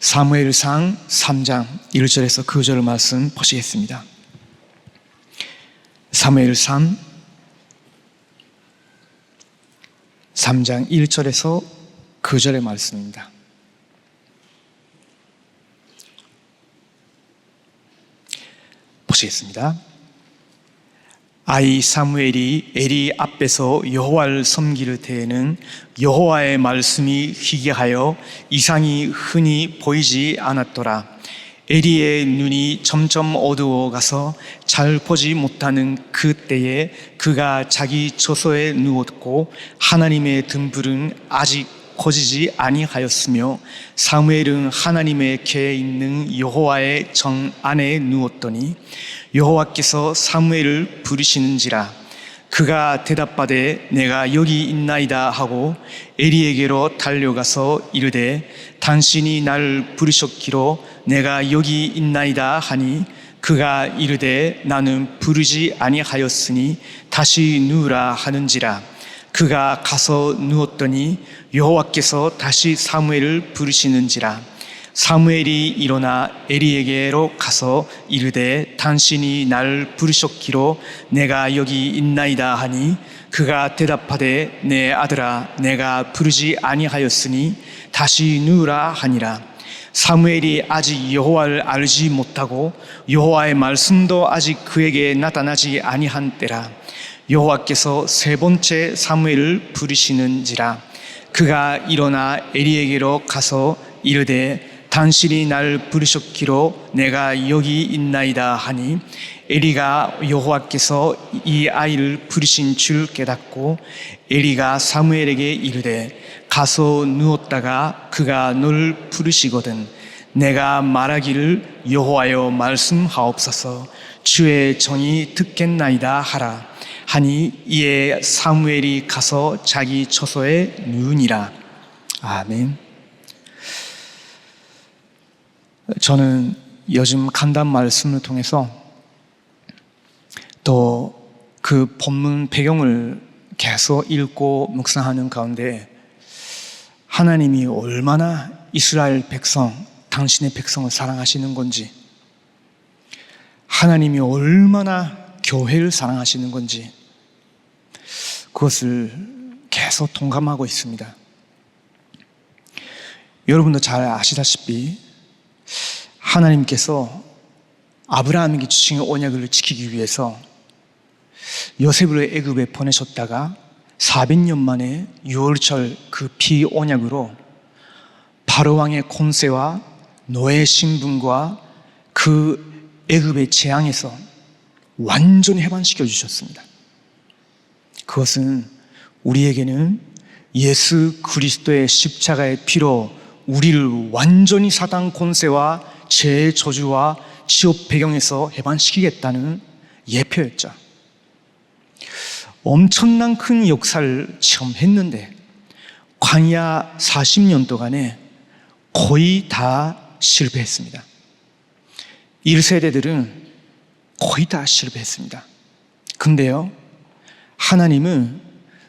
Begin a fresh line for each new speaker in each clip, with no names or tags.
사무엘상 3장 1절에서 9절 말씀 보시겠습니다. 사무엘상 3장 1절에서 9절의 말씀입니다. 보시겠습니다. 아이 사무엘이 에리 앞에서 여호와를 섬기를 때에는 여호와의 말씀이 희귀하여 이상이 흔히 보이지 않았더라. 에리의 눈이 점점 어두워가서 잘 보지 못하는 그때에 그가 자기 처소에 누웠고 하나님의 등불은 아직 꺼지지 아니하였으며 사무엘은 하나님의 궤에 있는 여호와의 정 안에 누웠더니 여호와께서 사무엘을 부르시는지라. 그가 대답하되 내가 여기 있나이다 하고 에리에게로 달려가서 이르되 당신이 나를 부르셨기로 내가 여기 있나이다 하니 그가 이르되 나는 부르지 아니하였으니 다시 누우라 하는지라. 그가 가서 누웠더니 여호와께서 다시 사무엘을 부르시는지라. 사무엘이 일어나 에리에게로 가서 이르되 당신이 나를 부르셨기로 내가 여기 있나이다 하니 그가 대답하되 내 아들아 내가 부르지 아니하였으니 다시 누우라 하니라. 사무엘이 아직 여호와를 알지 못하고 여호와의 말씀도 아직 그에게 나타나지 아니한 때라. 여호와께서 세 번째 사무엘을 부르시는지라. 그가 일어나 에리에게로 가서 이르되 당신이 나를 부르셨기로 내가 여기 있나이다 하니 에리가 여호와께서 이 아이를 부르신 줄 깨닫고 에리가 사무엘에게 이르되 가서 누웠다가 그가 너를 부르시거든 내가 말하기를 여호와여 말씀하옵소서 주의 정이 듣겠나이다 하라 하니 이에 사무엘이 가서 자기 처소에 누우니라. 아멘. 저는 요즘 간담 말씀을 통해서 또 그 본문 배경을 계속 읽고 묵상하는 가운데 하나님이 얼마나 이스라엘 백성, 당신의 백성을 사랑하시는 건지, 하나님이 얼마나 교회를 사랑하시는 건지 그것을 계속 동감하고 있습니다. 여러분도 잘 아시다시피 하나님께서 아브라함에게 주신 언약을 지키기 위해서 요셉을 애굽에 보내셨다가 400년 만에 6월절 그 비언약으로 바로왕의 권세와 노예 신분과 그 애굽의 재앙에서 완전히 해방시켜 주셨습니다. 그것은 우리에게는 예수 그리스도의 십자가의 피로 우리를 완전히 사단 권세와 죄의 저주와 지옥 배경에서 해방시키겠다는 예표였죠. 엄청난 큰 역사를 체험했는데 광야 40년 동안에 거의 다 실패했습니다. 1세대들은 거의 다 실패했습니다. 근데요, 하나님은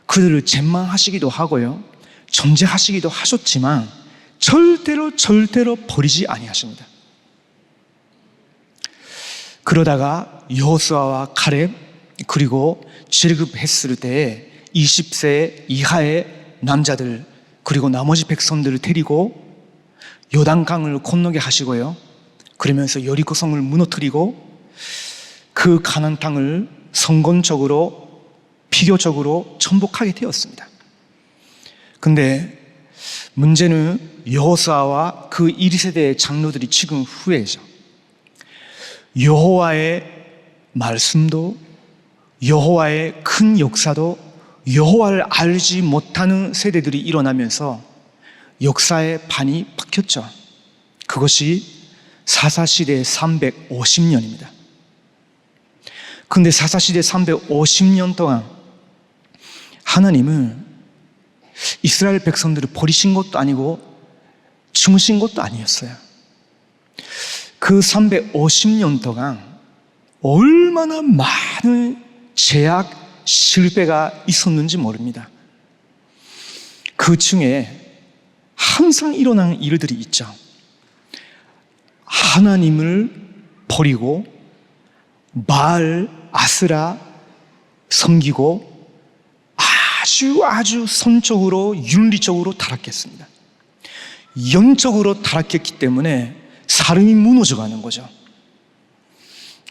그들을 책망하시기도 하고요, 정죄하시기도 하셨지만 절대로 버리지 아니하십니다. 그러다가 여호수아와 칼렙 그리고 출애굽했을 때에 20세 이하의 남자들 그리고 나머지 백성들을 데리고 요단강을 건너게 하시고요, 그러면서 여리고성을 무너뜨리고 그 가나안 땅을 성공적으로 비교적으로 정복하게 되었습니다. 근데 문제는 여호수아와 그 1세대의 장로들이 죽은 후에죠. 여호와의 말씀도 여호와의 큰 역사도 여호와를 알지 못하는 세대들이 일어나면서 역사의 판이 바뀌었죠. 그것이 사사시대 350년입니다. 근데 사사시대 350년 동안 하나님은 이스라엘 백성들을 버리신 것도 아니고 주무신 것도 아니었어요. 그 350년 동안 얼마나 많은 제약, 실패가 있었는지 모릅니다. 그 중에 항상 일어나는 일들이 있죠. 하나님을 버리고 바알, 아스라 섬기고 아주 선적으로 윤리적으로 타락했습니다. 영적으로 타락했기 때문에 사람이 무너져가는 거죠.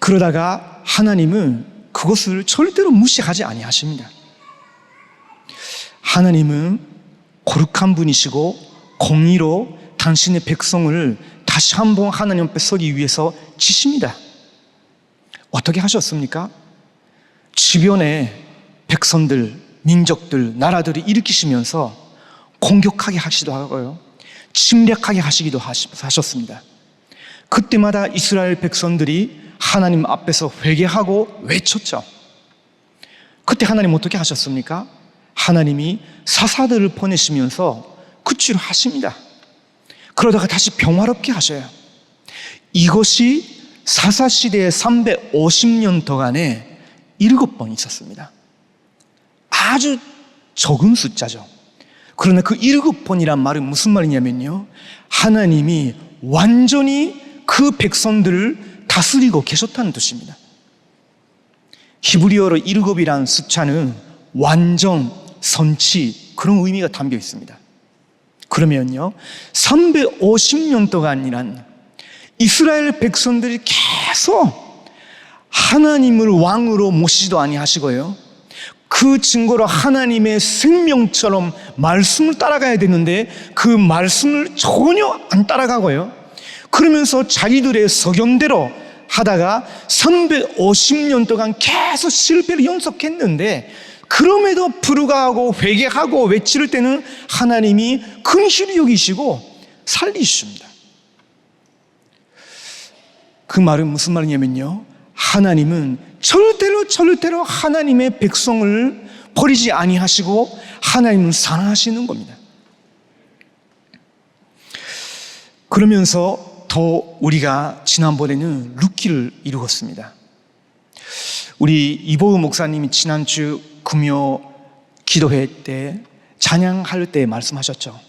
그러다가 하나님은 그것을 절대로 무시하지 아니하십니다. 하나님은 거룩한 분이시고 공의로 당신의 백성을 다시 한번 하나님 앞에 서기 위해서 치십니다. 어떻게 하셨습니까? 주변에 백성들, 민족들, 나라들을 일으키시면서 공격하게 하시기도 하고요, 침략하게 하시기도 하셨습니다. 그때마다 이스라엘 백성들이 하나님 앞에서 회개하고 외쳤죠. 그때 하나님 어떻게 하셨습니까? 하나님이 사사들을 보내시면서 구출을 하십니다. 그러다가 다시 평화롭게 하셔요. 이것이 사사시대의 350년 동안에 7번 있었습니다. 아주 적은 숫자죠. 그러나 그 7번이란 말은 무슨 말이냐면요, 하나님이 완전히 그 백성들을 다스리고 계셨다는 뜻입니다. 히브리어로 7이라는 숫자는 완전, 선치, 그런 의미가 담겨 있습니다. 그러면요, 350년 동안이란 이스라엘 백성들이 계속 하나님을 왕으로 모시지도 아니하시고요, 그 증거로 하나님의 생명처럼 말씀을 따라가야 되는데 그 말씀을 전혀 안 따라가고요, 그러면서 자기들의 소견대로 하다가 350년 동안 계속 실패를 연속했는데, 그럼에도 불구하고 회개하고 외칠 때는 하나님이 긍휼히 여기시고 살리십니다. 그 말은 무슨 말이냐면요, 하나님은 절대로 하나님의 백성을 버리지 아니하시고 하나님을 사랑하시는 겁니다. 그러면서 더 우리가 지난번에는 룻기를 이루었습니다. 우리 이보우 목사님이 지난주 금요 기도회 때 찬양할 때 말씀하셨죠.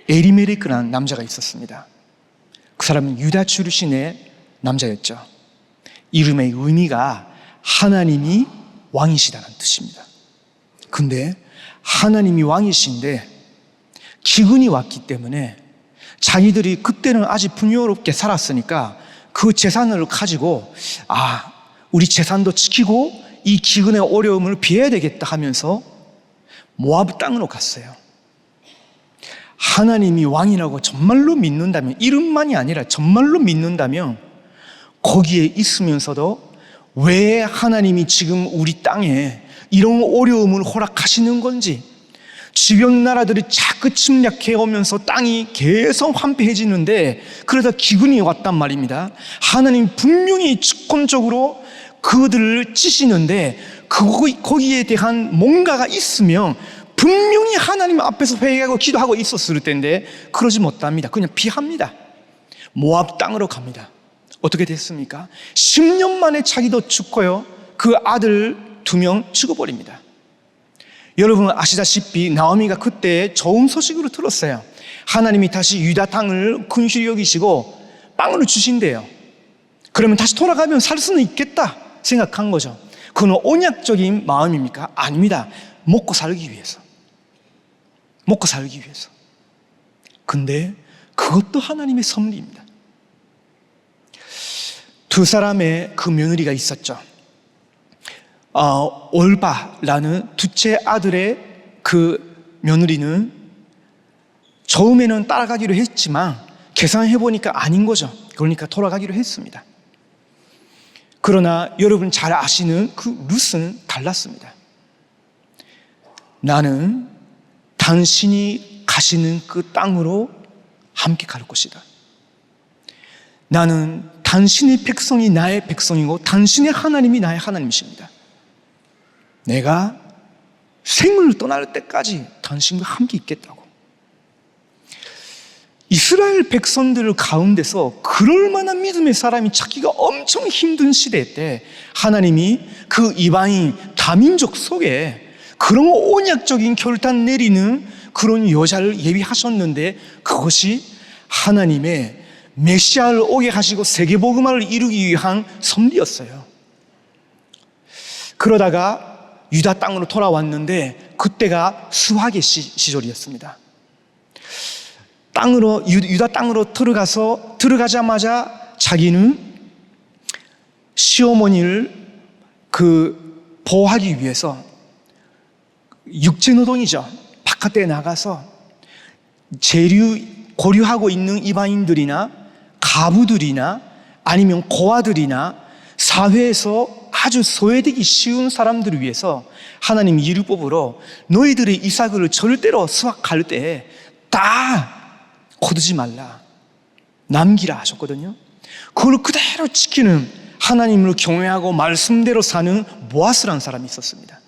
에리멜렉이라는 남자가 있었습니다. 그 사람은 유다 출신의 남자였죠. 이름의 의미가 하나님이 왕이시다는 뜻입니다. 근데 하나님이 왕이신데 기근이 왔기 때문에 자기들이 그때는 아직 풍요롭게 살았으니까 그 재산을 가지고 우리 재산도 지키고 이 기근의 어려움을 피해야 되겠다 하면서 모압 땅으로 갔어요. 하나님이 왕이라고 정말로 믿는다면, 이름만이 아니라 정말로 믿는다면 거기에 있으면서도 왜 하나님이 지금 우리 땅에 이런 어려움을 허락하시는 건지, 주변 나라들이 자꾸 침략해 오면서 땅이 계속 황폐해지는데 그러다 기근이 왔단 말입니다. 하나님 분명히 주권적으로 그들을 찌시는데 거기에 대한 뭔가가 있으면 분명히 하나님 앞에서 회개하고 기도하고 있었을 텐데 그러지 못합니다. 그냥 피합니다. 모압 땅으로 갑니다. 어떻게 됐습니까? 10년 만에 자기도 죽고요, 그 아들 2명 죽어버립니다. 여러분 아시다시피 나오미가 그때 좋은 소식으로 들었어요. 하나님이 다시 유다 땅을 긍휼히 여기시고 빵을 주신대요. 그러면 다시 돌아가면 살 수는 있겠다 생각한 거죠. 그건 언약적인 마음입니까? 아닙니다. 먹고 살기 위해서. 근데 그것도 하나님의 섭리입니다. 2사람의 그 며느리가 있었죠. 올바라는 둘째 아들의 그 며느리는 처음에는 따라가기로 했지만 계산해보니까 아닌 거죠. 그러니까 돌아가기로 했습니다. 그러나 여러분 잘 아시는 그 룻은 달랐습니다. 나는 당신이 가시는 그 땅으로 함께 갈 것이다. 나는 당신의 백성이 나의 백성이고 당신의 하나님이 나의 하나님이십니다. 내가 생을 떠날 때까지 당신과 함께 있겠다고. 이스라엘 백성들 가운데서 그럴 만한 믿음의 사람이 찾기가 엄청 힘든 시대 때 하나님이 그 이방인 다민족 속에 그런 언약적인 결단 내리는 그런 여자를 예비하셨는데 그것이 하나님의 메시아를 오게 하시고 세계복음화를 이루기 위한 섭리였어요. 그러다가 유다 땅으로 돌아왔는데 그때가 수학의 시절이었습니다. 유다 땅으로 들어가자마자 자기는 시어머니를 보호하기 위해서 육체노동이죠. 바깥에 나가서 고려하고 있는 이방인들이나 가부들이나 아니면 고아들이나 사회에서 아주 소외되기 쉬운 사람들을 위해서 하나님 율법으로 너희들의 이삭을 절대로 수확할 때 다 거두지 말라, 남기라 하셨거든요. 그걸 그대로 지키는, 하나님을 경외하고 말씀대로 사는 보아스라는 사람이 있었습니다.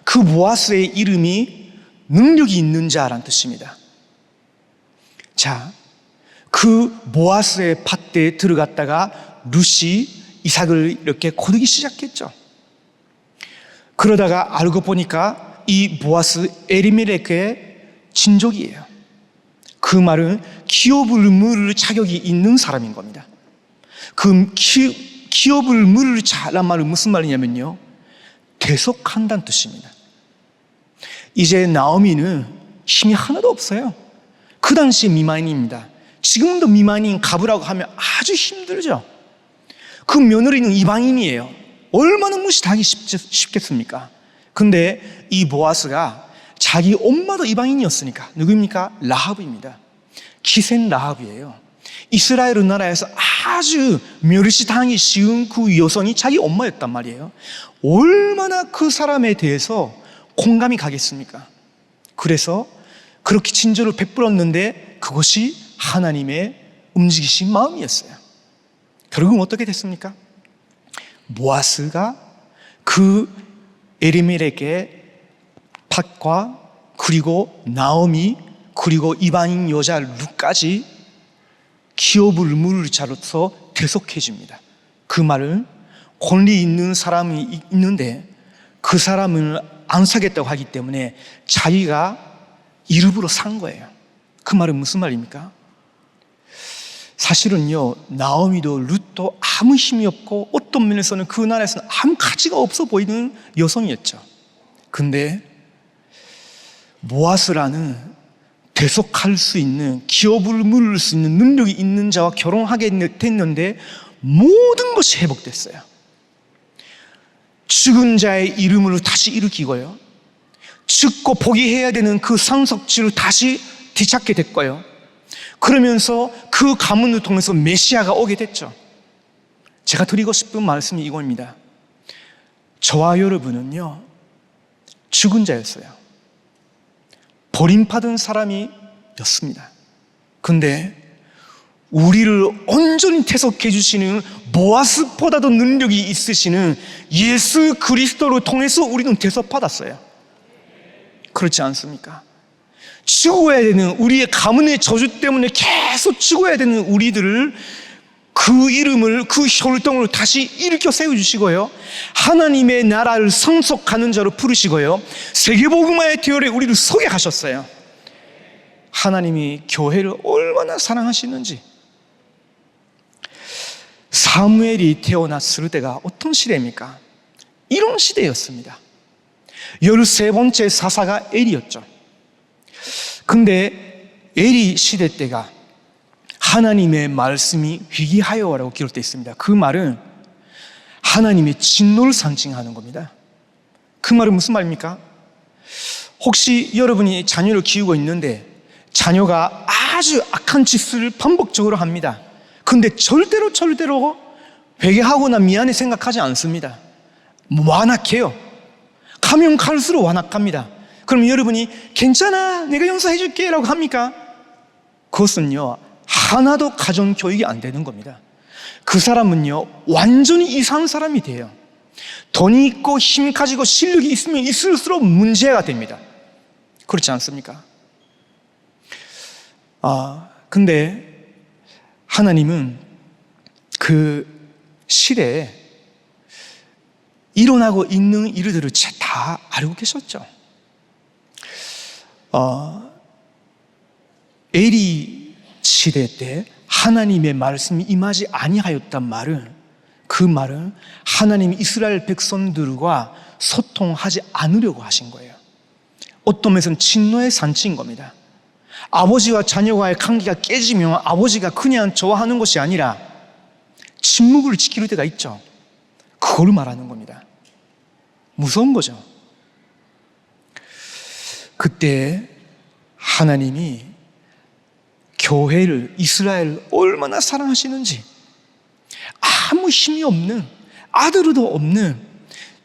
그 보아스의 이름이 능력이 있는 자라는 뜻입니다. 자, 그 보아스의 밭대에 들어갔다가 룻이 이삭을 이렇게 거두기 시작했죠. 그러다가 알고 보니까 이 보아스 엘리멜렉의 친족이에요. 그 말은 기업을 물을 자격이 있는 사람인 겁니다. 기업을 물을 잘한 말은 무슨 말이냐면요, 대속한다는 뜻입니다. 이제 나오미는 힘이 하나도 없어요. 그 당시 미만인입니다. 지금도 미만인 가부라고 하면 아주 힘들죠. 그 며느리는 이방인이에요. 얼마나 무시당하기 쉽겠습니까? 근데 이 보아스가 자기 엄마도 이방인이었으니까, 누구입니까? 라합입니다. 기생 라합이에요. 이스라엘 나라에서 아주 멸시당하기 쉬운 그 여성이 자기 엄마였단 말이에요. 얼마나 그 사람에 대해서 공감이 가겠습니까? 그래서 그렇게 친절을 베풀었는데 그것이 하나님의 움직이신 마음이었어요. 결국은 어떻게 됐습니까? 보아스가 그 엘리멜렉의 밭과 그리고 나오미 그리고 이방인 여자 룻까지 기업을 물을 자로서 대속해 줍니다. 그 말은 권리 있는 사람이 있는데 그 사람을 안 사겠다고 하기 때문에 자기가 일부러 산 거예요. 그 말은 무슨 말입니까? 사실은요, 나오미도 룻도 아무 힘이 없고 어떤 면에서는 그 나라에서는 아무 가치가 없어 보이는 여성이었죠. 근데 보아스라는 대속할 수 있는, 기업을 물을 수 있는 능력이 있는 자와 결혼하게 됐는데 모든 것이 회복됐어요. 죽은 자의 이름으로 다시 일으키고요, 죽고 포기해야 되는 그 상속지를 다시 되찾게 됐고요, 그러면서 그 가문을 통해서 메시아가 오게 됐죠. 제가 드리고 싶은 말씀이 이겁니다. 저와 여러분은요, 죽은 자였어요. 버림받은 사람이었습니다. 근데 우리를 온전히 대속해 주시는 보아스보다도 능력이 있으시는 예수 그리스도를 통해서 우리는 대속받았어요. 그렇지 않습니까? 죽어야 되는, 우리의 가문의 저주 때문에 계속 죽어야 되는 우리들을, 그 이름을, 그 혈통을 다시 일으켜 세워주시고요, 하나님의 나라를 성속하는 자로 부르시고요, 세계복음화의 대열에 우리를 서게 하셨어요. 하나님이 교회를 얼마나 사랑하시는지. 사무엘이 태어났을 때가 어떤 시대입니까? 이런 시대였습니다. 13번째 사사가 엘이었죠. 근데 엘이 시대 때가 하나님의 말씀이 위기하여라고 기록되어 있습니다. 그 말은 하나님의 진노를 상징하는 겁니다. 그 말은 무슨 말입니까? 혹시 여러분이 자녀를 키우고 있는데 자녀가 아주 악한 짓을 반복적으로 합니다. 근데 절대로 회개하거나 미안해 생각하지 않습니다. 완악해요. 가면 갈수록 완악합니다. 그럼 여러분이 괜찮아, 내가 용서해 줄게 라고 합니까? 그것은요, 하나도 가정교육이 안 되는 겁니다. 그 사람은요, 완전히 이상한 사람이 돼요. 돈이 있고 힘 가지고 실력이 있으면 있을수록 문제가 됩니다. 그렇지 않습니까? 근데 하나님은 그 시대에 일어나고 있는 일들을 다 알고 계셨죠. 엘이 시대 때 하나님의 말씀이 임하지 아니하였단 말은, 그 말은 하나님이 이스라엘 백성들과 소통하지 않으려고 하신 거예요. 어떤 면에서는 진노의 산치인 겁니다. 아버지와 자녀와의 관계가 깨지면 아버지가 그냥 좋아하는 것이 아니라 침묵을 지킬 때가 있죠. 그걸 말하는 겁니다. 무서운 거죠. 그때 하나님이 교회를, 이스라엘을 얼마나 사랑하시는지, 아무 힘이 없는, 아들도 없는,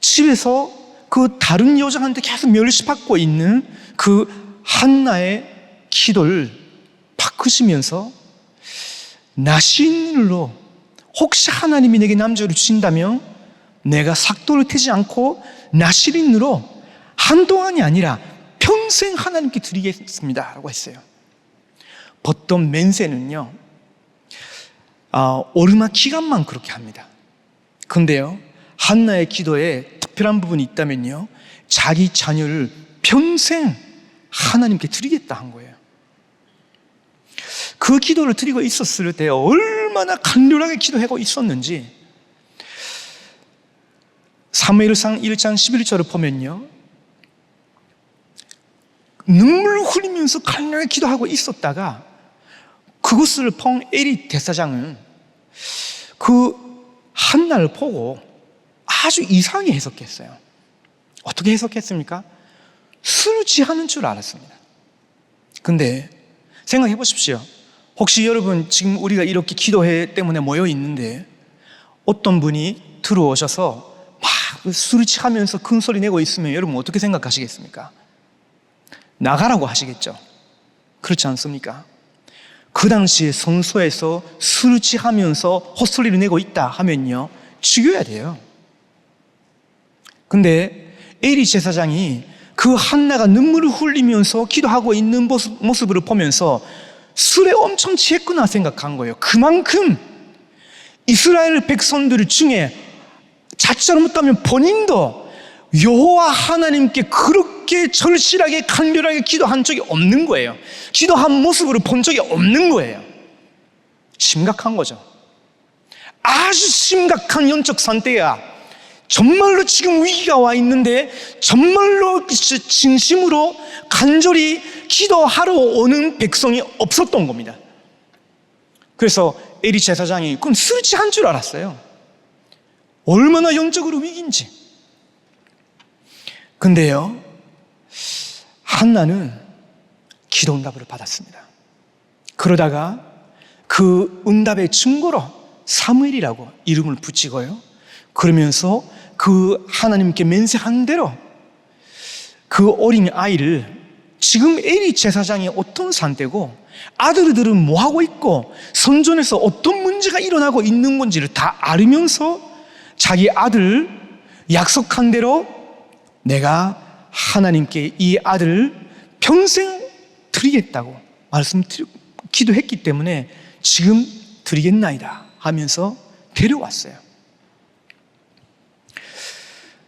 집에서 그 다른 여자한테 계속 멸시받고 있는 그 한나의 기도를 바꾸시면서 나신일로, 혹시 하나님이 내게 남자를 주신다면 내가 삭도를 태지 않고 나신인으로 한동안이 아니라 평생 하나님께 드리겠습니다 라고 했어요. 보통 맨세는요, 오르막 기간만 그렇게 합니다. 근데요, 한나의 기도에 특별한 부분이 있다면요, 자기 자녀를 평생 하나님께 드리겠다 한 거예요. 그 기도를 드리고 있었을 때 얼마나 강렬하게 기도하고 있었는지, 사무엘상 1장 11절을 보면요, 눈물을 흘리면서 강렬하게 기도하고 있었다가 그것을 본 에리 대사장은 그 한나를 보고 아주 이상하게 해석했어요. 어떻게 해석했습니까? 술 취하는 줄 알았습니다. 근데 생각해 보십시오. 혹시 여러분 지금 우리가 이렇게 기도회 때문에 모여 있는데 어떤 분이 들어오셔서 막 술을 취하면서 큰 소리 내고 있으면 여러분 어떻게 생각하시겠습니까? 나가라고 하시겠죠. 그렇지 않습니까? 그 당시에 성소에서 술을 취하면서 헛소리를 내고 있다 하면요, 죽여야 돼요. 근데 에리 제사장이 그 한나가 눈물을 흘리면서 기도하고 있는 모습을 보면서 술에 엄청 취했구나 생각한 거예요. 그만큼 이스라엘 백성들 중에 자칫 못하면 본인도 여호와 하나님께 그렇게 절실하게 간결하게 기도한 적이 없는 거예요. 기도한 모습으로 본 적이 없는 거예요. 심각한 거죠. 아주 심각한 영적 상태야. 정말로 지금 위기가 와 있는데 정말로 진심으로 간절히 기도하러 오는 백성이 없었던 겁니다. 그래서 에리 제사장이 그건 술 취한 줄 알았어요. 얼마나 영적으로 위기인지. 근데요, 한나는 기도 응답을 받았습니다. 그러다가 그 응답의 증거로 사무엘이라고 이름을 붙이고요, 그러면서 그 하나님께 맹세한 대로 그 어린 아이를, 지금 에리 제사장이 어떤 상태고 아들들은 뭐하고 있고 성전에서 어떤 문제가 일어나고 있는 건지를 다 알으면서 자기 아들 약속한 대로 내가 하나님께 이 아들을 평생 드리겠다고 기도했기 때문에 지금 드리겠나이다 하면서 데려왔어요.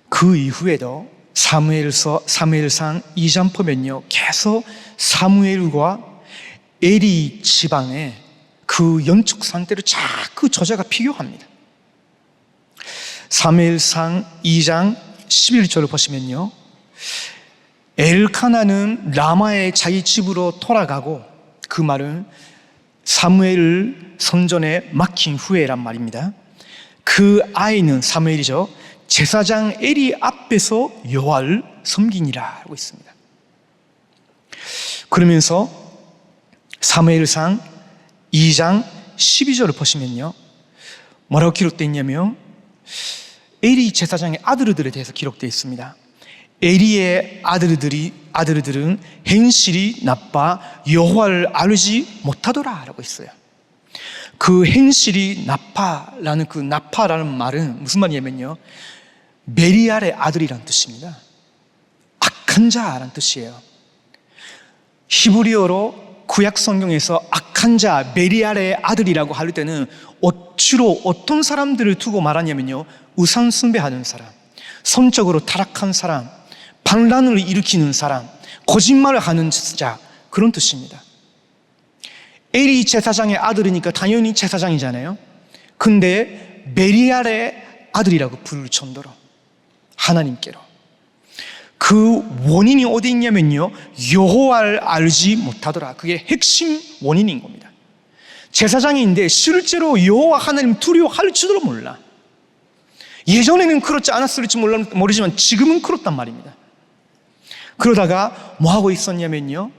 그 이후에도 사무엘상 2장 보면요, 계속 사무엘과 에리 집안의 그 영적 상태를 자꾸 저자가 비교합니다. 사무엘상 2장 11절을 보시면요, 엘카나는 라마의 자기 집으로 돌아가고, 그 말은 사무엘을 성전에 맡긴 후에란 말입니다. 그 아이는, 사무엘이죠, 제사장 에리 앞에서 여호와를 섬기니라 하고 있습니다. 그러면서 사무엘상 2장 12절을 보시면요, 뭐라고 기록되어 있냐면 에리 제사장의 아들들에 대해서 기록되어 있습니다. 에리의 아들들은 행실이 나빠 여호와를 알지 못하더라 라고 있어요. 그 행실이 나빠라는 그 나빠라는 말은 무슨 말이냐면요, 메리알의 아들이라는 뜻입니다. 악한 자라는 뜻이에요. 히브리어로 구약 성경에서 악한 자, 메리알의 아들이라고 할 때는 주로 어떤 사람들을 두고 말하냐면요, 우상 숭배하는 사람, 성적으로 타락한 사람, 반란을 일으키는 사람, 거짓말을 하는 자, 그런 뜻입니다. 엘이 제사장의 아들이니까 당연히 제사장이잖아요. 근데 벨리알의 아들이라고 부를 정도로 하나님께로. 그 원인이 어디 있냐면요, 여호와를 알지 못하더라. 그게 핵심 원인인 겁니다. 제사장인데 실제로 여호와 하나님 두려워할 줄도 몰라. 예전에는 그렇지 않았을지 모르지만 지금은 그렇단 말입니다. 그러다가 뭐 하고 있었냐면요,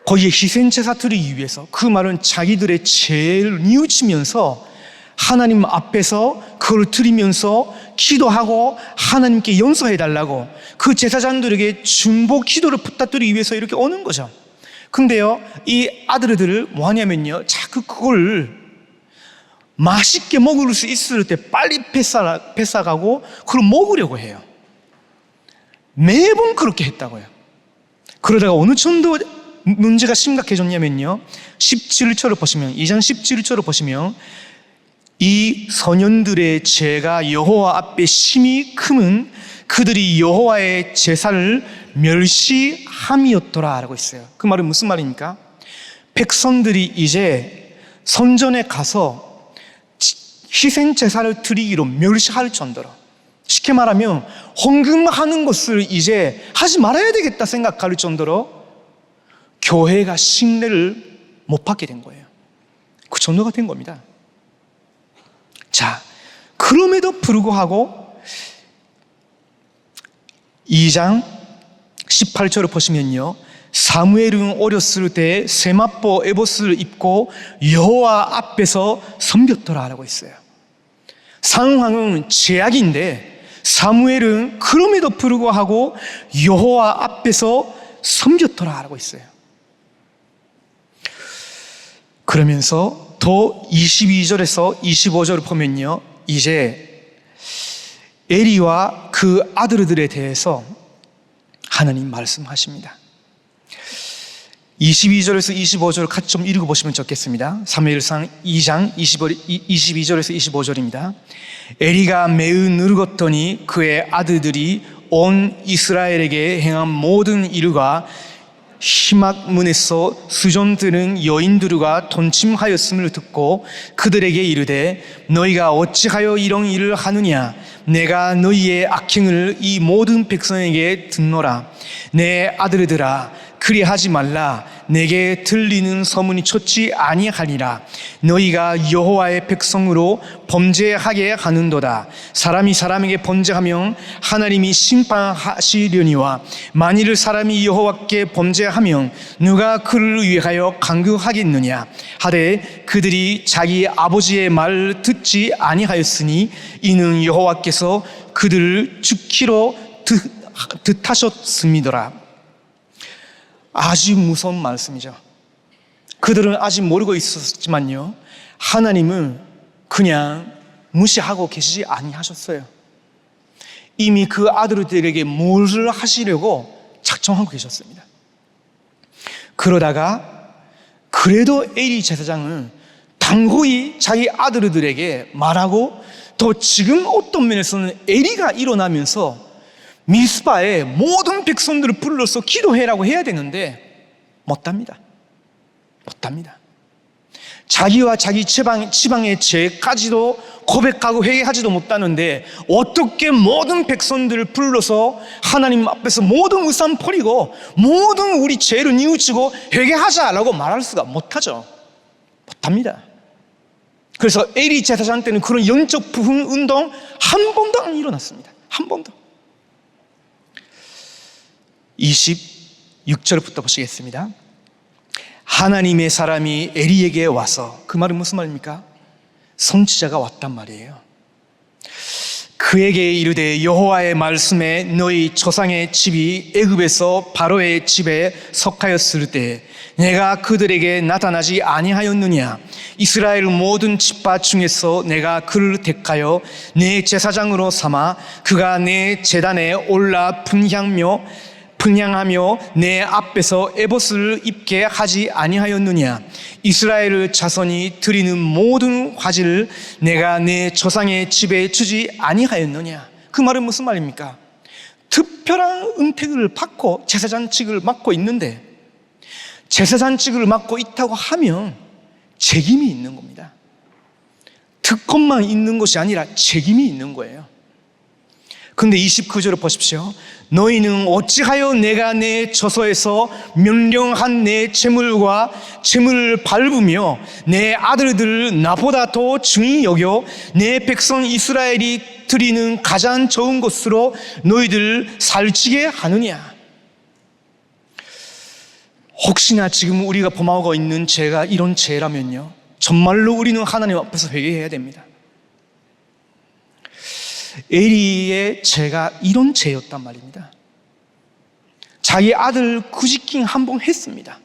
거기에 희생제사 드리기 위해서, 그 말은 자기들의 죄를 뉘우치면서 하나님 앞에서 그걸 드리면서 기도하고 하나님께 용서해달라고 그 제사장들에게 중보 기도를 부탁드리기 위해서 이렇게 오는 거죠. 근데요, 이 아들들을 뭐 하냐면요, 자꾸 그걸 맛있게 먹을 수 있을 때 빨리 뺏어가고 그걸 먹으려고 해요. 매번 그렇게 했다고요. 그러다가 어느 정도 문제가 심각해졌냐면요, 17절을 보시면, 2장 17절을 보시면 이 소년들의 죄가 여호와 앞에 심히 크면 그들이 여호와의 제사를 멸시함이었더라 라고 있어요. 그 말은 무슨 말입니까? 백성들이 이제 성전에 가서 희생 제사를 드리기로 멸시할 정도로, 쉽게 말하면 헌금하는 것을 이제 하지 말아야 되겠다 생각할 정도로 교회가 신뢰를 못 받게 된 거예요. 그 정도가 된 겁니다. 자, 그럼에도 불구하고 2장 18절을 보시면요, 사무엘은 어렸을 때 세마포 에봇을 입고 여호와 앞에서 섬겼더라 라고 있어요. 상황은 제약인데 사무엘은 그럼에도 불구하고 여호와 앞에서 섬겼더라 라고 있어요. 그러면서 더 22절에서 25절을 보면요, 이제 엘리와 그 아들들에 대해서 하나님 말씀하십니다. 22절에서 25절을 같이 좀 읽어보시면 좋겠습니다. 사무엘상 2장 22절에서 25절입니다. 엘리가 매우 늙었더니 그의 아들들이 온 이스라엘에게 행한 모든 일과 희막문에서 수종드는 여인들과 동침하였음을 듣고 그들에게 이르되 너희가 어찌하여 이런 일을 하느냐? 내가 너희의 악행을 이 모든 백성에게 듣노라. 내 아들들아, 그리하지 말라. 내게 들리는 소문이 좋지 아니하리라. 너희가 여호와의 백성으로 범죄하게 하는도다. 사람이 사람에게 범죄하면 하나님이 심판하시려니와 만일 사람이 여호와께 범죄하면 누가 그를 위하여 간구하겠느냐 하되 그들이 자기 아버지의 말을 듣지 아니하였으니 이는 여호와께서 그들을 죽기로 뜻하셨음이더라. 아주 무서운 말씀이죠. 그들은 아직 모르고 있었지만요, 하나님은 그냥 무시하고 계시지 아니하셨어요. 이미 그 아들들에게 뭘 하시려고 작정하고 계셨습니다. 그러다가 그래도 엘리 제사장은 당고히 자기 아들들에게 말하고, 또 지금 어떤 면에서는 엘리가 일어나면서 미스바에 모든 백성들을 불러서 기도해라고 해야 되는데 못합니다. 자기와 자기 지방의 죄까지도 고백하고 회개하지도 못하는데 어떻게 모든 백성들을 불러서 하나님 앞에서 모든 우상 버리고 모든 우리 죄를 뉘우치고 회개하자라고 말할 수가 못하죠. 못합니다. 그래서 엘리 제사장 때는 그런 영적 부흥 운동 한 번도 안 일어났습니다. 한 번도. 26절부터 보시겠습니다. 하나님의 사람이 엘리에게 와서, 그 말은 무슨 말입니까? 선지자가 왔단 말이에요. 그에게 이르되 여호와의 말씀에 너희 조상의 집이 애굽에서 바로의 집에 속하였을 때 내가 그들에게 나타나지 아니하였느냐? 이스라엘 모든 집파 중에서 내가 그를 택하여 내 제사장으로 삼아 그가 내 제단에 올라 분향하며 내 앞에서 에봇을 입게 하지 아니하였느냐? 이스라엘 자손이 드리는 모든 화제를 내가 내 조상의 집에 주지 아니하였느냐? 그 말은 무슨 말입니까? 특별한 은택을 받고 제사장직을 맡고 있는데 제사장직을 맡고 있다고 하면 책임이 있는 겁니다. 특권만 있는 것이 아니라 책임이 있는 거예요. 근데 29절을 보십시오. 너희는 어찌하여 내가 내 저서에서 명령한 내 재물과 재물을 밟으며 내 아들들을 나보다 더 중히 여겨 내 백성 이스라엘이 드리는 가장 좋은 것으로 너희들 살찌게 하느냐. 혹시나 지금 우리가 범하고 있는 죄가 이런 죄라면요, 정말로 우리는 하나님 앞에서 회개해야 됩니다. 에리의 죄가 이런 죄였단 말입니다. 자기 아들 구지킹 한 번 했습니다.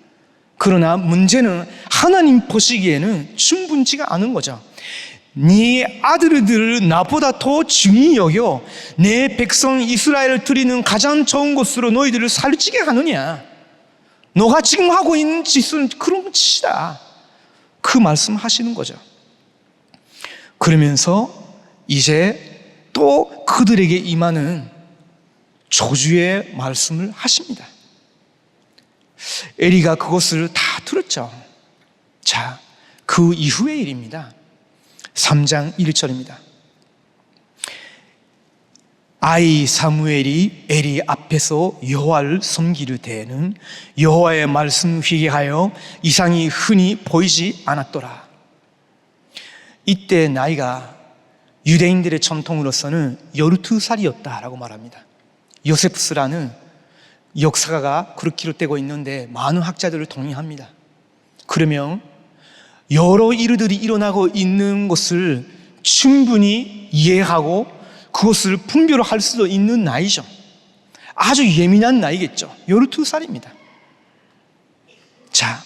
그러나 문제는 하나님 보시기에는 충분치가 않은 거죠. 네 아들들을 나보다 더 중히 여겨 내 백성 이스라엘을 드리는 가장 좋은 것으로 너희들을 살찌게 하느냐. 너가 지금 하고 있는 짓은 그런 짓이다. 그 말씀 하시는 거죠. 그러면서 이제 또 그들에게 임하는 저주의 말씀을 하십니다. 에리가 그것을 다 들었죠. 자, 그 이후의 일입니다. 3장 1절입니다. 아이 사무엘이 에리 앞에서 여호와를 섬기를 때에는 여호와의 말씀 회개하여 이상이 흔히 보이지 않았더라. 이때 나이가 유대인들의 전통으로서는 12살이었다라고 말합니다. 요세푸스라는 역사가가 그렇게 기록되고 있는데 많은 학자들을 동의합니다. 그러면 여러 일들이 일어나고 있는 것을 충분히 이해하고 그것을 분별할 수도 있는 나이죠. 아주 예민한 나이겠죠. 12살입니다. 자,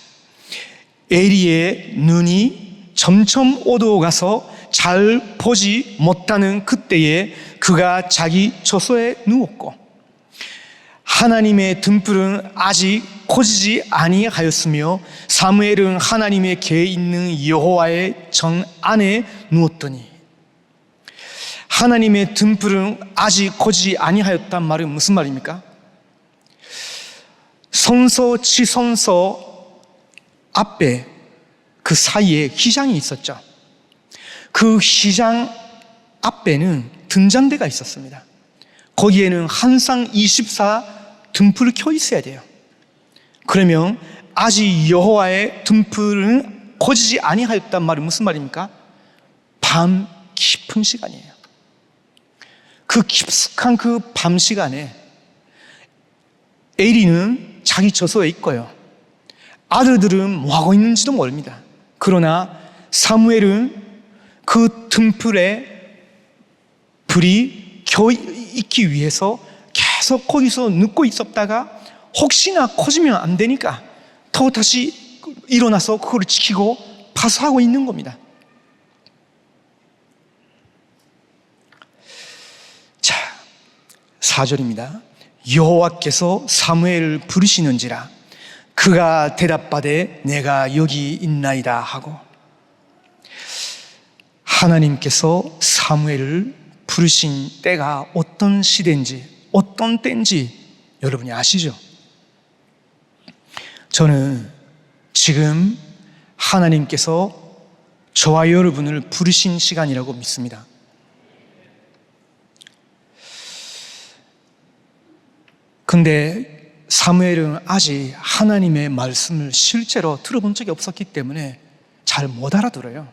에리의 눈이 점점 어두워가서 잘 보지 못하는 그때에 그가 자기 처소에 누웠고 하나님의 등불은 아직 켜지지 아니하였으며 사무엘은 하나님의 궤에 있는 여호와의 전 안에 누웠더니. 하나님의 등불은 아직 켜지지 아니하였단 말은 무슨 말입니까? 성서 지성서 앞에 그 사이에 휘장이 있었죠. 그 휘장 앞에는 등잔대가 있었습니다. 거기에는 항상 24 등불을 켜 있어야 돼요. 그러면 아직 여호와의 등불은 켜지지 아니하였단 말은 무슨 말입니까? 밤 깊은 시간이에요. 그 깊숙한 그 밤 시간에 에리는 자기 저소에 있고요. 아들들은 뭐하고 있는지도 모릅니다. 그러나 사무엘은 그 등불에 불이 켜 있기 위해서 계속 거기서 눕고 있었다가 혹시나 커지면 안 되니까 또 다시 일어나서 그걸 지키고 파수하고 있는 겁니다. 자, 4절입니다. 여호와께서 사무엘을 부르시는지라 그가 대답하되 내가 여기 있나이다 하고, 하나님께서 사무엘을 부르신 때가 어떤 시대인지 어떤 때인지 여러분이 아시죠? 저는 지금 하나님께서 저와 여러분을 부르신 시간이라고 믿습니다. 근데 사무엘은 아직 하나님의 말씀을 실제로 들어본 적이 없었기 때문에 잘 못 알아들어요.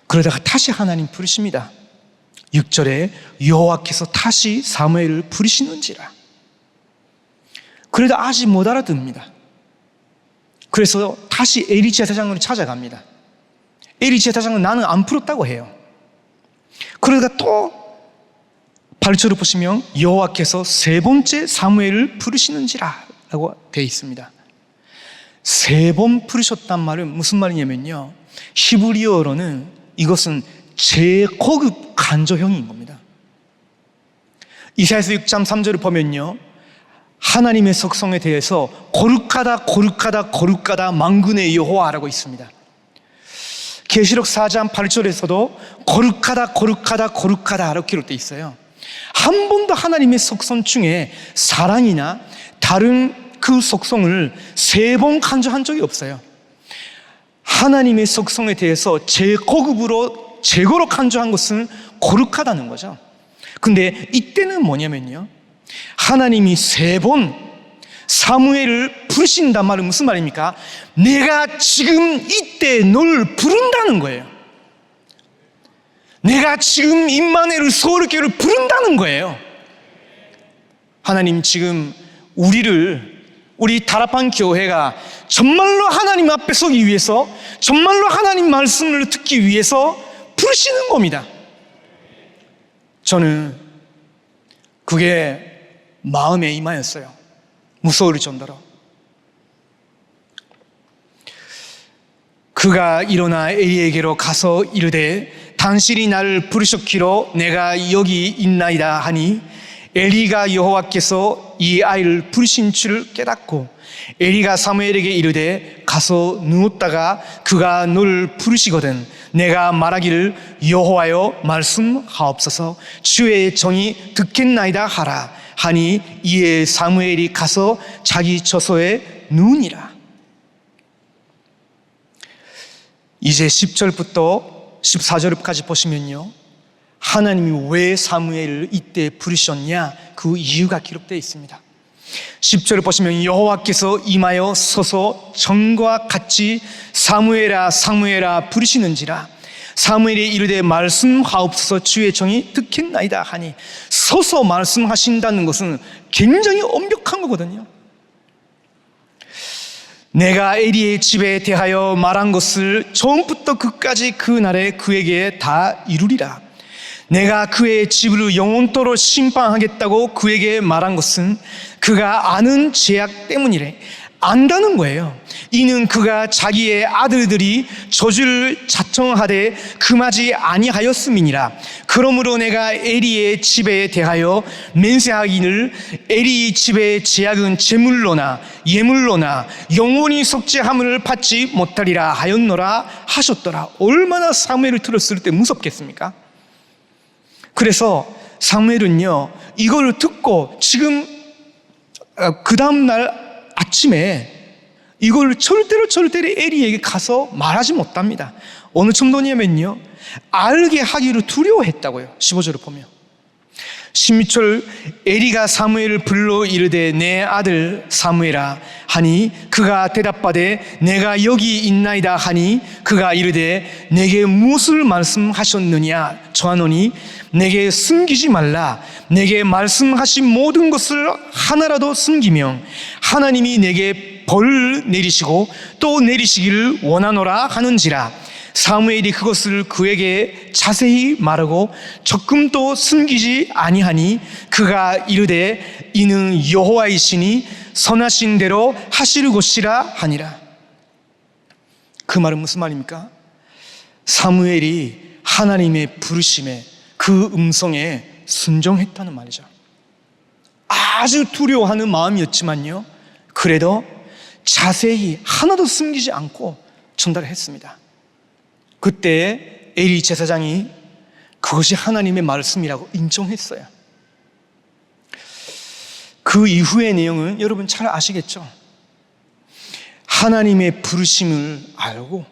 그러다가 다시 하나님 부르십니다. 6절에 여호와께서 다시 사무엘을 부르시는지라. 그래도 아직 못 알아듣습니다. 그래서 다시 에리 제사장을 찾아갑니다. 에리 제사장은 나는 안 풀었다고 해요. 그러다가 또 8절을 보시면 여호와께서 세 번째 사무엘을 부르시는지라 라고 되어 있습니다. 세 번 부르셨단 말은 무슨 말이냐면요, 히브리어로는 이것은 제고급 간조형인 겁니다. 이사야서 6장 3절을 보면요, 하나님의 속성에 대해서 거룩하다 거룩하다 거룩하다 만군의 여호와라고 있습니다. 계시록 4장 8절에서도 거룩하다 거룩하다 거룩하다 라고 기록되어 있어요. 한 번도 하나님의 속성 중에 사랑이나 다른 그 속성을 3번 강조한 적이 없어요. 하나님의 속성에 대해서 제거로 강조한 것은 거룩하다는 거죠. 근데 이때는 뭐냐면요, 하나님이 3번 사무엘을 부르신단 말은 무슨 말입니까? 내가 지금 이때 널 부른다는 거예요. 내가 지금 임마누엘 서울교회를 부른다는 거예요. 하나님 지금 우리 다락방 교회가 정말로 하나님 앞에 서기 위해서, 정말로 하나님 말씀을 듣기 위해서 부르시는 겁니다. 저는 그게 마음에 임하였어요. 무서울 정도로. 그가 일어나 엘리에게로 가서 이르되 당신이 나를 부르셨기로 내가 여기 있나이다 하니 엘리가 여호와께서 이 아이를 부르신 줄을 깨닫고 엘리가 사무엘에게 이르되 가서 누웠다가 그가 너를 부르시거든 내가 말하기를 여호와여 말씀하옵소서 주의 정이 듣겠나이다 하라 하니 이에 사무엘이 가서 자기 처소에 누우니라. 이제 10절부터 14절까지 보시면요, 하나님이 왜 사무엘을 이때 부르셨냐, 그 이유가 기록되어 있습니다. 10절을 보시면 여호와께서 임하여 서서 전과 같이 사무엘아 사무엘아 부르시는지라 사무엘이 이르되 말씀하옵소서 주의 정이 듣겠나이다 하니, 서서 말씀하신다는 것은 굉장히 엄격한 거거든요. 내가 엘리의 집에 대하여 말한 것을 처음부터 끝까지 그 날에 그에게 다 이루리라. 내가 그의 집을 영원토록 심판하겠다고 그에게 말한 것은 그가 아는 죄악 때문이래. 안다는 거예요. 이는 그가 자기의 아들들이 저주를 자청하되 금하지 아니하였음이니라. 그러므로 내가 엘리의 집에 대하여 맹세하기를 엘리 집의 죄악은 제물로나 예물로나 영원히 속죄함을 받지 못하리라 하였노라 하셨더라. 얼마나 사무엘을 들었을 때 무섭겠습니까? 그래서 사무엘은요, 이걸 듣고 지금 그 다음날 아침에 이걸 절대로 엘리에게 가서 말하지 못합니다. 어느 정도냐면요, 알게 하기를 두려워했다고요. 15절을 보면 16절 엘리가 사무엘을 불러 이르되 내 아들 사무엘아 하니 그가 대답하되 내가 여기 있나이다 하니 그가 이르되 내게 무엇을 말씀하셨느냐 저하노니 내게 숨기지 말라. 내게 말씀하신 모든 것을 하나라도 숨기면 하나님이 내게 벌을 내리시고 또 내리시기를 원하노라 하는지라. 사무엘이 그것을 그에게 자세히 말하고 조금도 숨기지 아니하니 그가 이르되 이는 여호와이시니 선하신 대로 하실 것이라 하니라. 그 말은 무슨 말입니까? 사무엘이 하나님의 부르심에 그 음성에 순종했다는 말이죠. 아주 두려워하는 마음이었지만요, 그래도 자세히 하나도 숨기지 않고 전달을 했습니다. 그때 엘리 제사장이 그것이 하나님의 말씀이라고 인정했어요. 그 이후의 내용은 여러분 잘 아시겠죠? 하나님의 부르심을 알고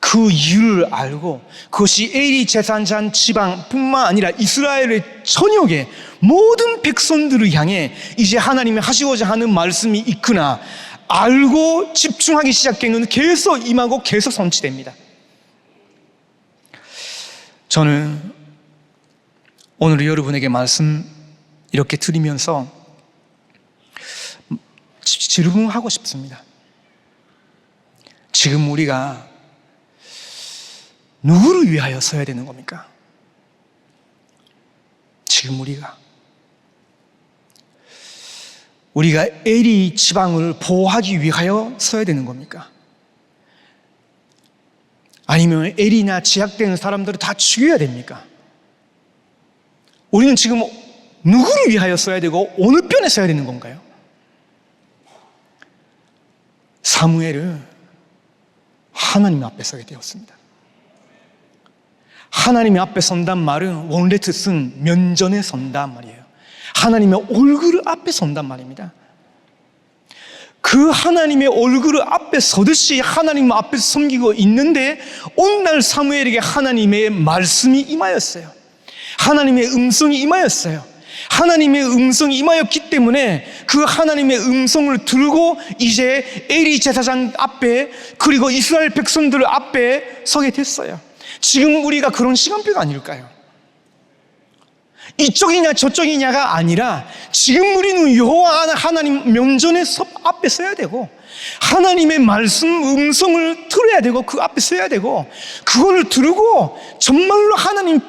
그 이유를 알고 그것이 엘리 제사장 지방뿐만 아니라 이스라엘의 전역의 모든 백성들을 향해 이제 하나님이 하시고자 하는 말씀이 있구나 알고 집중하기 시작하면 계속 임하고 계속 성취됩니다. 저는 오늘 여러분에게 말씀 이렇게 드리면서 질문하고 싶습니다. 지금 우리가 누구를 위하여 서야 되는 겁니까? 지금 우리가 엘리 지방을 보호하기 위하여 서야 되는 겁니까? 아니면 엘리나 제약되는 사람들을 다 죽여야 됩니까? 우리는 지금 누구를 위하여 써야 되고 어느 편에 서야 되는 건가요? 사무엘은 하나님 앞에 서게 되었습니다. 하나님 앞에 선단 말은 원래 뜻은 면전에 선단 말이에요. 하나님의 얼굴 앞에 선단 말입니다. 그 하나님의 얼굴을 앞에 서듯이 하나님 앞에서 섬기고 있는데 어느 날 사무엘에게 하나님의 말씀이 임하였어요. 하나님의 음성이 임하였어요. 하나님의 음성이 임하였기 때문에 그 하나님의 음성을 들고 이제 에리 제사장 앞에 그리고 이스라엘 백성들 앞에 서게 됐어요. 지금 우리가 그런 시간표가 아닐까요? 이쪽이냐 저쪽이냐가 아니라 지금 우리는 여호와 하나님 면전에 앞에 서야 되고 하나님의 말씀 음성을 들어야 되고 그 앞에 서야 되고 그거를 들고 정말로 하나님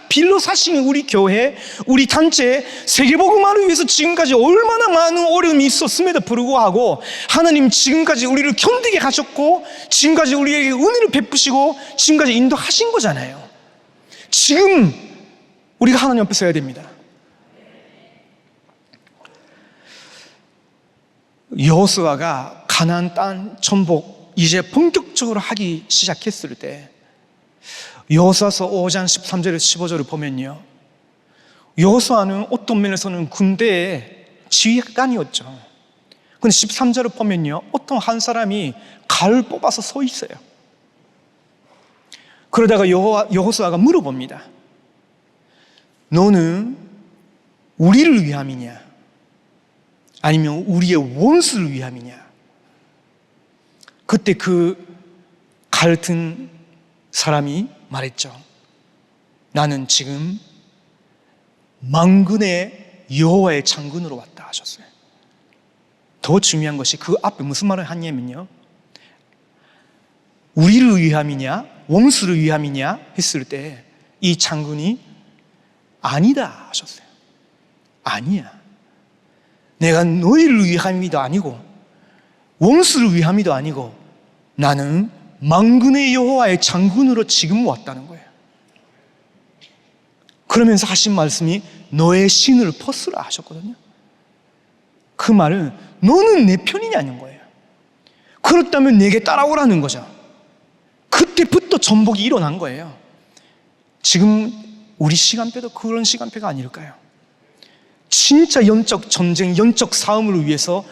빌로 사신 우리 교회, 우리 단체 세계복음화를 위해서 지금까지 얼마나 많은 어려움이 있었음에도 불구하고 하나님 지금까지 우리를 견디게 하셨고 지금까지 우리에게 은혜를 베푸시고 지금까지 인도하신 거잖아요. 지금 우리가 하나님 앞에 서야 됩니다. 여호수아가 가나안 땅 정복 이제 본격적으로 하기 시작했을 때 여호수아서 5장 13절에서 15절을 보면요, 여호수아는 어떤 면에서는 군대의 지휘관이었죠. 근데 13절을 보면요, 어떤 한 사람이 칼을 뽑아서 서 있어요. 그러다가 여호수아가 물어봅니다. 너는 우리를 위함이냐 아니면 우리의 원수를 위함이냐? 그때 그 칼 든 사람이 말했죠. 나는 지금 만군의 여호와의 장군으로 왔다 하셨어요. 더 중요한 것이 그 앞에 무슨 말을 하냐면요, 우리를 위함이냐 원수를 위함이냐 했을 때 이 장군이 아니다 하셨어요. 아니야, 내가 너희를 위함이도 아니고 원수를 위함이도 아니고 나는 만군의 여호와의 장군으로 지금 왔다는 거예요. 그러면서 하신 말씀이 너의 신을 벗으라 하셨거든요. 그 말은 너는 내 편이냐는 거예요. 그렇다면 내게 따라오라는 거죠. 그때부터 전복이 일어난 거예요. 지금 우리 시간표도 그런 시간표가 아닐까요? 진짜 영적 전쟁, 영적 싸움을 위해서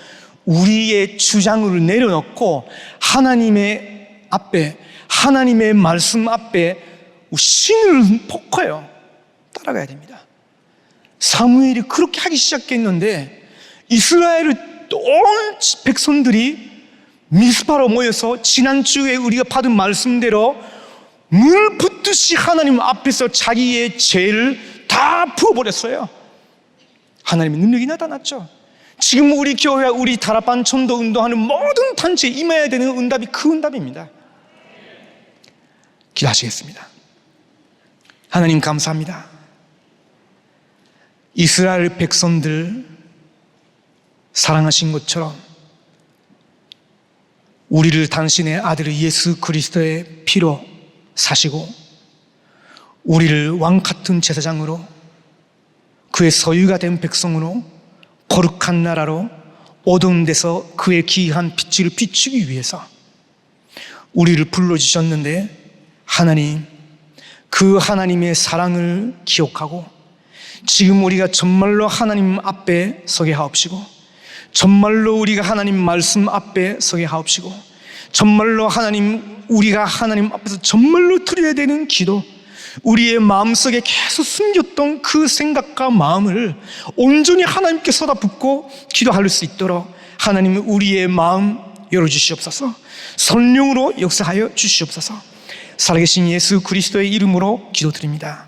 우리의 주장을 내려놓고 하나님의 앞에, 하나님의 말씀 앞에 신을 포커요. 따라가야 됩니다. 사무엘이 그렇게 하기 시작했는데 이스라엘의 온 백성들이 미스바로 모여서 지난주에 우리가 받은 말씀대로 물 붓듯이 하나님 앞에서 자기의 죄를 다 부어버렸어요. 하나님의 능력이 나타났죠. 지금 우리 교회와 우리 다락방 전도 운동하는 모든 단체에 임해야 되는 응답이 그 응답입니다. 기도하시겠습니다. 하나님 감사합니다. 이스라엘 백성들 사랑하신 것처럼 우리를 당신의 아들 예수 그리스도의 피로 사시고 우리를 왕 같은 제사장으로 그의 소유가 된 백성으로 거룩한 나라로 어두운 데서 그의 귀한 빛을 비추기 위해서 우리를 불러주셨는데 하나님, 그 하나님의 사랑을 기억하고 지금 우리가 정말로 하나님 앞에 서게 하옵시고 정말로 우리가 하나님 말씀 앞에 서게 하옵시고 정말로 하나님, 우리가 하나님 앞에서 정말로 드려야 되는 기도, 우리의 마음속에 계속 숨겼던 그 생각과 마음을 온전히 하나님께 쏟아붓고 기도할 수 있도록 하나님 우리의 마음 열어주시옵소서. 성령으로 역사하여 주시옵소서. 살아계신 예수 그리스도의 이름으로 기도드립니다.